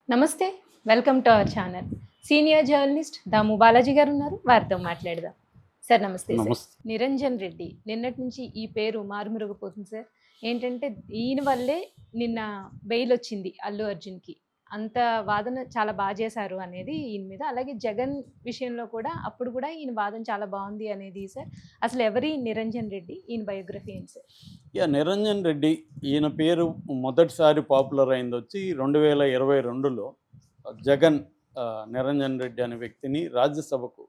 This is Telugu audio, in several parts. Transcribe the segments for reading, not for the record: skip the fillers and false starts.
నమస్తే. Welcome to our channel. Senior journalist Damu Balaji గారు ఉన్నారు. వారితో మాట్లాడదాం. సార్ నమస్తే సార్. నమస్తే. నిరంజన్ రెడ్డి నిన్నటి నుంచి ఈ పేరు మారుమరుగుపోతుంది సార్. ఏంటంటే ఈయన వల్లే నిన్న బెయిల్ వచ్చింది అల్లు అర్జున్‌కి. అంత వాదన చాలా చేశారు అనేది ఈయన మీద. అలాగే జగన్ విషయంలో కూడా అప్పుడు కూడా ఈయన వాదన చాలా బావుంది అనేది సార్. అసలు ఎవరి నిరంజన్ రెడ్డి? ఈయన బయోగ్రఫీ ఏంటి సార్? నిరంజన్ రెడ్డి ఈయన పేరు మొదటిసారి పాపులర్ అయిందొచ్చి 2022లో జగన్ నిరంజన్ రెడ్డి అనే వ్యక్తిని రాజ్యసభకు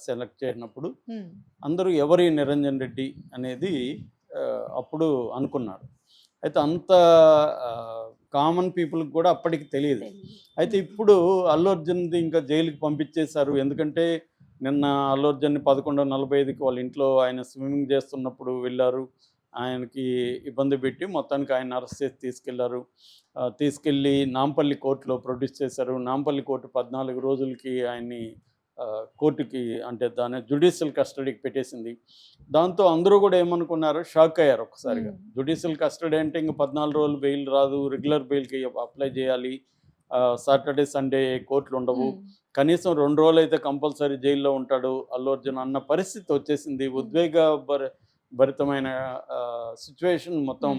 సెలెక్ట్ చేసినప్పుడు హ్మ్. అందరూ ఎవరి నిరంజన్ రెడ్డి అనేది అప్పుడు అనుకున్నారు. అయితే అంత కామన్ పీపుల్కి కూడా అప్పటికి తెలియదు. అయితే ఇప్పుడు అల్లు అర్జున్ది ఇంకా జైలుకి పంపించేశారు. ఎందుకంటే నిన్న అల్లు అర్జున్ని 11:45కి వాళ్ళ ఇంట్లో ఆయన స్విమ్మింగ్ చేస్తున్నప్పుడు వెళ్ళారు. ఆయనకి ఇబ్బంది పెట్టి మొత్తానికి ఆయన అరెస్ట్ చేసి తీసుకెళ్లారు. తీసుకెళ్ళి నాంపల్లి కోర్టులో ప్రొడ్యూస్ చేశారు. నాంపల్లి కోర్టు 14 రోజులకి ఆయన్ని కోర్టుకి అంటే దాన్ని జ్యుడిషియల్ కస్టడీకి పెట్టేసింది. దాంతో అందరూ కూడా ఏమనుకున్నారు, షాక్ అయ్యారు ఒక్కసారిగా. జ్యుడిషియల్ కస్టడీ అంటే ఇంక 14 రోజులు బెయిల్ రాదు, రెగ్యులర్ బెయిల్కి అప్లై చేయాలి, సాటర్డే సండే కోర్టులు ఉండవు, కనీసం 2 రోజులు అయితే కంపల్సరీ జైల్లో ఉంటాడు అల్లు అర్జున్ అన్న పరిస్థితి వచ్చేసింది. భరితమైన సిచ్యువేషన్ మొత్తం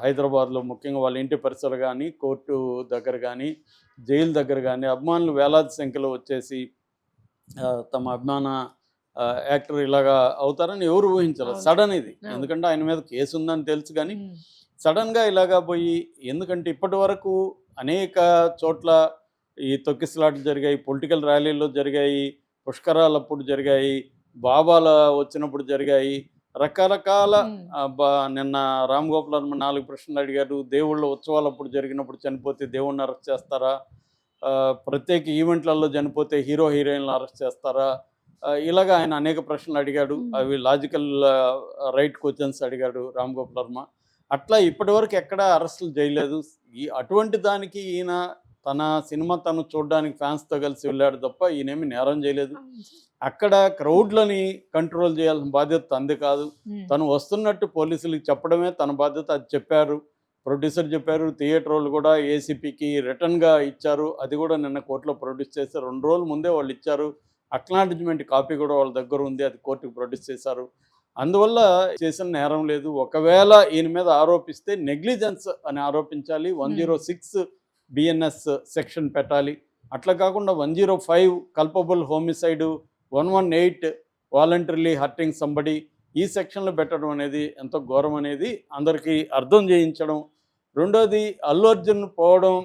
హైదరాబాద్లో, ముఖ్యంగా వాళ్ళ ఇంటి పరిసరాలు కానీ, కోర్టు దగ్గర కానీ, జైలు దగ్గర కానీ అభిమానులు వేలాది సంఖ్యలో వచ్చేసి తమ అభిమాన యాక్టర్ ఇలాగా అవుతారని ఎవరు ఊహించలేదు. సడన్ ఇది, ఎందుకంటే ఆయన మీద కేసు ఉందని తెలుసు కానీ సడన్గా ఇలాగా పోయి, ఎందుకంటే ఇప్పటి వరకు అనేక చోట్ల ఈ తొక్కిసలాట్లు జరిగాయి, పొలిటికల్ ర్యాలీల్లో జరిగాయి, పుష్కరాలప్పుడు జరిగాయి, బాబాల వచ్చినప్పుడు జరిగాయి, రకరకాల నిన్న రామ్ గోపాల్ వర్మ 4 ప్రశ్నలు అడిగారు. దేవుళ్ళ ఉత్సవాలప్పుడు జరిగినప్పుడు చనిపోతే దేవుణ్ణి అరెస్ట్ చేస్తారా, ప్రత్యేక ఈవెంట్లలో చనిపోతే హీరో హీరోయిన్లు అరెస్ట్ చేస్తారా, ఇలాగా ఆయన అనేక ప్రశ్నలు అడిగాడు. అవి లాజికల్ రైట్ క్వశ్చన్స్ అడిగాడు రామ్ గోపాల్ వర్మ. అట్లా ఇప్పటివరకు ఎక్కడా అరెస్టులు చేయలేదు. అటువంటి దానికి ఈయన తన సినిమా తను చూడడానికి ఫ్యాన్స్తో కలిసి వెళ్ళాడు తప్ప ఈయనేమి నేరం చేయలేదు. అక్కడ క్రౌడ్లని కంట్రోల్ చేయాల్సిన బాధ్యత తంది కాదు. తను వస్తున్నట్టు పోలీసులకు చెప్పడమే తన బాధ్యత. అది చెప్పారు, ప్రొడ్యూసర్ చెప్పారు, థియేటర్ వాళ్ళు కూడా ఏసీపీకి రిటర్న్గా ఇచ్చారు. అది కూడా నిన్న కోర్టులో ప్రొడ్యూస్ చేశారు. 2 రోజుల ముందే వాళ్ళు ఇచ్చారు. అక్నాలెడ్జ్మెంట్ కాపీ కూడా వాళ్ళ దగ్గర ఉంది, అది కోర్టుకు ప్రొడ్యూస్ చేశారు. అందువల్ల చేసిన నేరం లేదు. ఒకవేళ ఈయన మీద ఆరోపిస్తే నెగ్లిజెన్స్ అని ఆరోపించాలి, 106 బిఎన్ఎస్ సెక్షన్ పెట్టాలి. అట్లా కాకుండా 105 culpable homicide, 118 voluntarily hurting somebody, ఈ సెక్షన్లో పెట్టడం అనేది ఎంతో ఘోరం అనేది అందరికీ అర్థం చేయించడం. రెండోది, అల్లు అర్జున్ పోవడం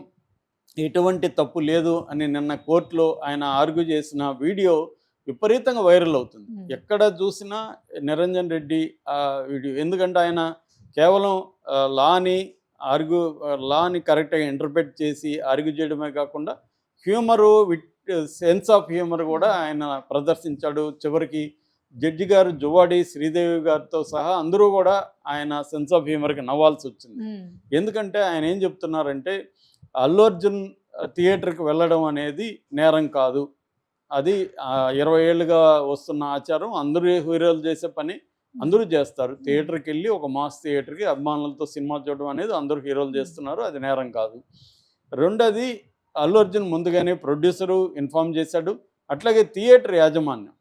ఎటువంటి తప్పు లేదు అని నిన్న కోర్టులో ఆయన ఆర్గ్యూ చేసిన వీడియో విపరీతంగా వైరల్ అవుతుంది. ఎక్కడ చూసినా నిరంజన్ రెడ్డి వీడియో. ఎందుకంటే ఆయన కేవలం లాని కరెక్ట్గా ఇంటర్ప్రెట్ చేసి ఆర్గ్యూ చేయడమే కాకుండా హ్యూమరు సెన్స్ ఆఫ్ హ్యూమర్ కూడా ఆయన ప్రదర్శించాడు. చివరికి జడ్జి గారు జువాడి శ్రీదేవి గారితో సహా అందరూ కూడా ఆయన సెన్స్ ఆఫ్ హ్యూమర్కి నవ్వాల్సి వచ్చింది. ఎందుకంటే ఆయన ఏం చెప్తున్నారంటే, అల్లు అర్జున్ థియేటర్కి వెళ్ళడం అనేది నేరం కాదు, అది 20 ఏళ్ళుగా వస్తున్న ఆచారం, అందరూ హీరోలు చేసే పని అందరూ చేస్తారు. థియేటర్కి వెళ్ళి ఒక మాస్ థియేటర్కి అభిమానులతో సినిమా చూడడం అనేది అందరూ హీరోలు చేస్తున్నారు, అది నేరం కాదు. రెండోది, అల్లు అర్జున్ ముందుగానే ప్రొడ్యూసరు ఇన్ఫామ్ చేశాడు. అట్లాగే థియేటర్ యాజమాన్యం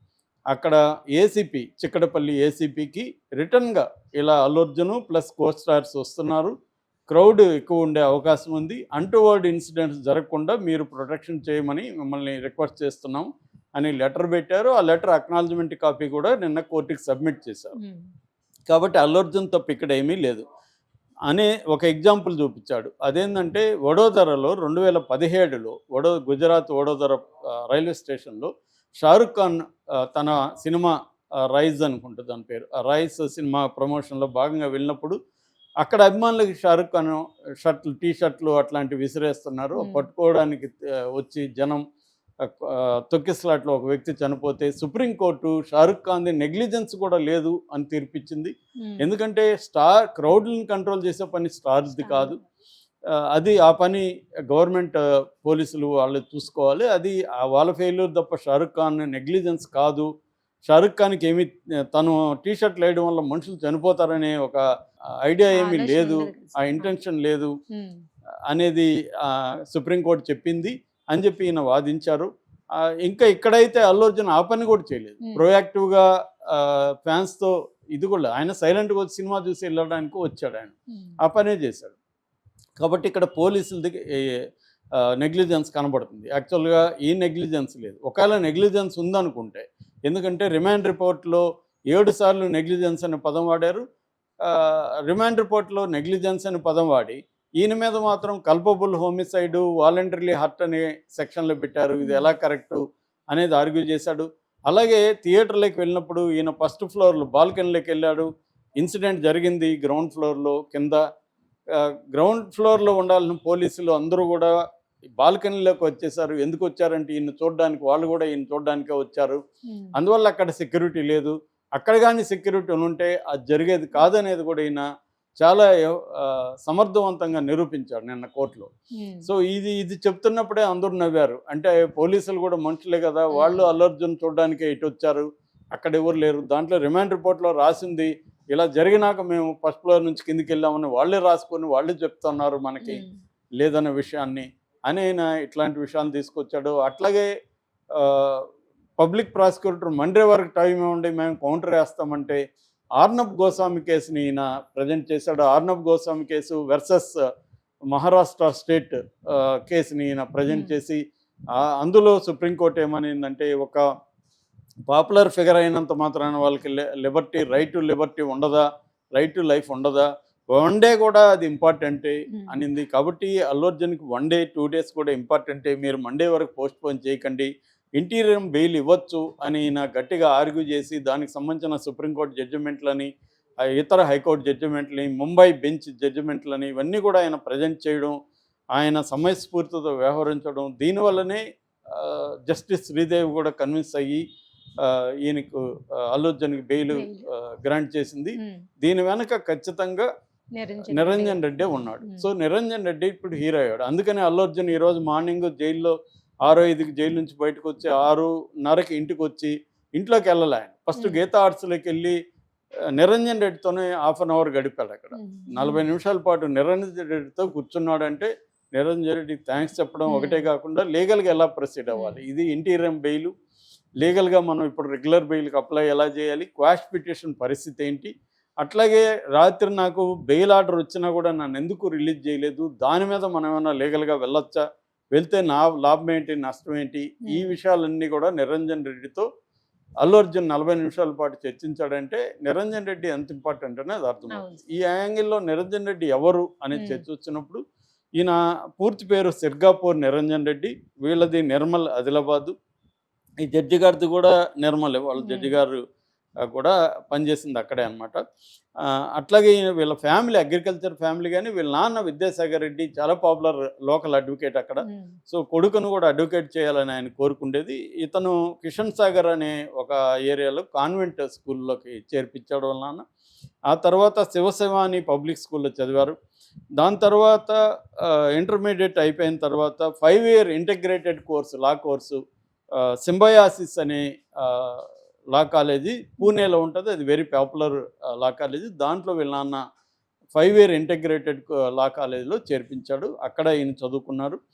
అక్కడ ఏసీపీ, చిక్కడపల్లి ఏసీపీకి రిటర్న్గా ఇలా అల్లు అర్జున్ ప్లస్ కో స్టార్స్ వస్తున్నారు, క్రౌడ్ ఎక్కువ ఉండే అవకాశం ఉంది, అంటువర్డ్ ఇన్సిడెంట్స్ జరగకుండా మీరు ప్రొటెక్షన్ చేయమని మిమ్మల్ని రిక్వెస్ట్ చేస్తున్నాం అని లెటర్ పెట్టారు. ఆ లెటర్ అక్నాలజ్మెంట్ కాపీ కూడా నిన్న కోర్టుకి సబ్మిట్ చేశారు. కాబట్టి అల్లు అర్జున్ తప్పు ఇక్కడ ఏమీ లేదు అనే ఒక ఎగ్జాంపుల్ చూపించాడు. అదేంటంటే, వడోదరలో 2017లో గుజరాత్ వడోదర రైల్వే స్టేషన్లో షారుఖ్ ఖాన్ తన సినిమా రైజ్ అనుకుంటా దాని పేరు, రైస్ సినిమా ప్రమోషన్లో భాగంగా వెళ్ళినప్పుడు అక్కడ అభిమానులకి షారుఖ్ ఖాన్ షర్ట్లు, టీ షర్ట్లు అట్లాంటివి విసిరేస్తున్నారు. పట్టుకోవడానికి వచ్చి జనం తొక్కిసలాట్లో ఒక వ్యక్తి చనిపోతే సుప్రీంకోర్టు షారుఖ్ ఖాన్ది నెగ్లిజెన్స్ కూడా లేదు అని తీర్పిచ్చింది. ఎందుకంటే క్రౌడ్ని కంట్రోల్ చేసే పని స్టార్స్ది కాదు, అది ఆ పని గవర్నమెంట్ పోలీసులు వాళ్ళు చూసుకోవాలి, అది వాళ్ళ ఫెయిల్యూర్ తప్ప షారుఖ్ ఖాన్ నెగ్లిజెన్స్ కాదు. షారుఖ్ ఖాన్కి ఏమి తను టీ షర్ట్లు వేయడం వల్ల మనుషులు చనిపోతారనే ఒక ఐడియా ఏమీ లేదు, ఆ ఇంటెన్షన్ లేదు అనేది సుప్రీంకోర్టు చెప్పింది అని చెప్పి ఈయన వాదించారు. ఇంకా ఇక్కడైతే అల్లు అర్జున్ ఆ పని కూడా చేయలేదు. ప్రొయాక్టివ్గా ఫ్యాన్స్తో ఇది కూడా ఆయన సైలెంట్గా వచ్చి సినిమా చూసి వెళ్ళడానికి వచ్చాడు. ఆయన ఆ పనే చేశాడు. కాబట్టి ఇక్కడ పోలీసులది నెగ్లిజెన్స్ కనబడుతుంది. యాక్చువల్గా ఈ నెగ్లిజెన్స్ లేదు. ఒకవేళ నెగ్లిజెన్స్ ఉందనుకుంటే, ఎందుకంటే రిమాండ్ రిపోర్ట్లో 7 సార్లు నెగ్లిజెన్స్ అనే పదం వాడారు. రిమాండ్ రిపోర్ట్లో నెగ్లిజెన్స్ అనే పదం వాడి ఈయన మీద మాత్రం కల్పబుల్ హోమిసైడ్, వాలంటరీలీ హర్ట్ అనే సెక్షన్లో పెట్టారు. ఇది ఎలా కరెక్టు అనేది ఆర్గ్యూ చేశాడు. అలాగే థియేటర్లోకి వెళ్ళినప్పుడు ఈయన ఫస్ట్ ఫ్లోర్లో బాల్కనీలోకి వెళ్ళాడు. ఇన్సిడెంట్ జరిగింది గ్రౌండ్ ఫ్లోర్లో కింద. గ్రౌండ్ ఫ్లోర్లో ఉండాల్సిన పోలీసులు అందరూ కూడా బాల్కనీలోకి వచ్చేసారు. ఎందుకు వచ్చారంటే ఈయన చూడడానికి, వాళ్ళు కూడా ఈయన చూడడానికే వచ్చారు. అందువల్ల అక్కడ సెక్యూరిటీ లేదు. అక్కడ కానీ సెక్యూరిటీ ఉంటే అది జరిగేది కాదనేది కూడా ఈయన చాలా సమర్థవంతంగా నిరూపించాడు నిన్న కోర్టులో. సో ఇది చెప్తున్నప్పుడే అందరూ నవ్వారు. అంటే పోలీసులు కూడా మనుషులే కదా, వాళ్ళు అల్లు అర్జున్ చూడడానికే ఇటు వచ్చారు, అక్కడ ఎవరు లేరు. దాంట్లో రిమాండ్ రిపోర్ట్లో రాసింది ఇలా జరిగినాక మేము ఫస్ట్ ఫ్లోర్ నుంచి కిందికి వెళ్ళామని వాళ్ళే రాసుకొని వాళ్ళే చెప్తున్నారు మనకి లేదన్న విషయాన్ని అని ఆయన ఇట్లాంటి విషయాలు తీసుకొచ్చాడు. అట్లాగే పబ్లిక్ ప్రాసిక్యూటర్ మండే వరకు టైం ఇవ్వండి, మేము కౌంటర్ వేస్తామంటే ఆర్నబ్ గోస్వామి కేసుని ఈయన ప్రజెంట్ చేశాడు. Arnab Goswami case versus Maharashtra state కేసుని ఈయన ప్రజెంట్ చేసి అందులో సుప్రీంకోర్టు ఏమనిందంటే, ఒక పాపులర్ ఫిగర్ అయినంత మాత్రాన వాళ్ళకి లిబర్టీ, రైట్ టు లిబర్టీ ఉండదా, రైట్ టు లైఫ్ ఉండదా, 1 డే కూడా అది ఇంపార్టెంటే అనింది. కాబట్టి అల్లు అర్జున్కి 1 డే 2 డేస్ కూడా ఇంపార్టెంటే, మీరు మండే వరకు పోస్ట్ పోన్ చేయకండి, ఇంటీరియం బెయిల్ ఇవ్వచ్చు అని ఈయన గట్టిగా ఆర్గ్యూ చేసి దానికి సంబంధించిన సుప్రీంకోర్టు జడ్జిమెంట్లని, ఇతర హైకోర్టు జడ్జిమెంట్లని, ముంబై బెంచ్ జడ్జిమెంట్లని ఇవన్నీ కూడా ఆయన ప్రజెంట్ చేయడం, ఆయన సమయస్ఫూర్తితో వ్యవహరించడం, దీనివల్లనే జస్టిస్ శ్రీదేవి కూడా కన్విన్స్ అయ్యి ఈయనకు అల్లు అర్జున్కి బెయిల్ గ్రాంట్ చేసింది. దీని వెనక ఖచ్చితంగా నిరంజన్ రెడ్డి ఉన్నాడు. సో నిరంజన్ రెడ్డి ఇప్పుడు హీరో అయ్యాడు. అందుకని అల్లు అర్జున్ ఈరోజు మార్నింగ్ జైల్లో 6:05కి జైలు నుంచి బయటకు వచ్చి 6:30కి ఇంటికి వచ్చి ఇంట్లోకి వెళ్ళాలి. ఆయన ఫస్ట్ గీతా ఆర్ట్స్లోకి వెళ్ళి నిరంజన్ రెడ్డితోనే ½ అన్ అవర్ గడిపాడు. అక్కడ 40 నిమిషాల పాటు నిరంజన్ రెడ్డితో కూర్చున్నాడంటే నిరంజన్ రెడ్డికి థ్యాంక్స్ చెప్పడం ఒకటే కాకుండా లీగల్గా ఎలా ప్రొసీడ్ అవ్వాలి, ఇది ఇంటీరియం బెయిల్, లీగల్గా మనం ఇప్పుడు రెగ్యులర్ బెయిల్కి అప్లై ఎలా చేయాలి, క్వాష్ పిటిషన్ పరిస్థితి ఏంటి, అట్లాగే రాత్రి నాకు బెయిల్ ఆర్డర్ వచ్చినా కూడా నన్ను ఎందుకు రిలీజ్ చేయలేదు, దాని మీద మనం ఏమైనా లీగల్గా వెళ్ళొచ్చా, వెళ్తే నా లాభం ఏంటి, నష్టం ఏంటి, ఈ విషయాలన్నీ కూడా నిరంజన్ రెడ్డితో అల్లు అర్జున్ 40 నిమిషాల పాటు చర్చించాడంటే నిరంజన్ రెడ్డి ఎంత ఇంపార్టెంట్ అనేది అర్థమవుతుంది. ఈ యాంగిల్లో నిరంజన్ రెడ్డి ఎవరు అనేది చర్చ వచ్చినప్పుడు ఈయన పూర్తి పేరు సిర్గాపూర్ నిరంజన్ రెడ్డి, వీళ్ళది నిర్మల్ ఆదిలాబాదు. ఈ జడ్జి గారిది కూడా నిర్మలే, వాళ్ళ జడ్జి గారు కూడా పనిచేసింది అక్కడే అనమాట. అట్లాగే వీళ్ళ ఫ్యామిలీ అగ్రికల్చర్ ఫ్యామిలీ, కానీ వీళ్ళ నాన్న విద్యాసాగర్ రెడ్డి చాలా పాపులర్ లోకల్ అడ్వకేట్ అక్కడ. సో కొడుకును కూడా అడ్వకేట్ చేయాలని ఆయన కోరుకుండేది. ఇతను కిషన్ సాగర్ అనే ఒక ఏరియాలో కాన్వెంట్ స్కూల్లోకి చేర్పించాడు వాళ్ళ నాన్న. ఆ తర్వాత శివశివాని పబ్లిక్ స్కూల్లో చదివారు. దాని తర్వాత ఇంటర్మీడియట్ అయిపోయిన తర్వాత 5 year integrated course, law course Symbiosis అనే లా కాలేజీ పూణేలో ఉంటుంది. అది వెరీ పాపులర్ లా కాలేజీ. దాంట్లో వీళ్ళ నాన్న 5 year ఇంటిగ్రేటెడ్ లా కాలేజీలో చేర్పించాడు. అక్కడ ఈయన చదువుకున్నారు.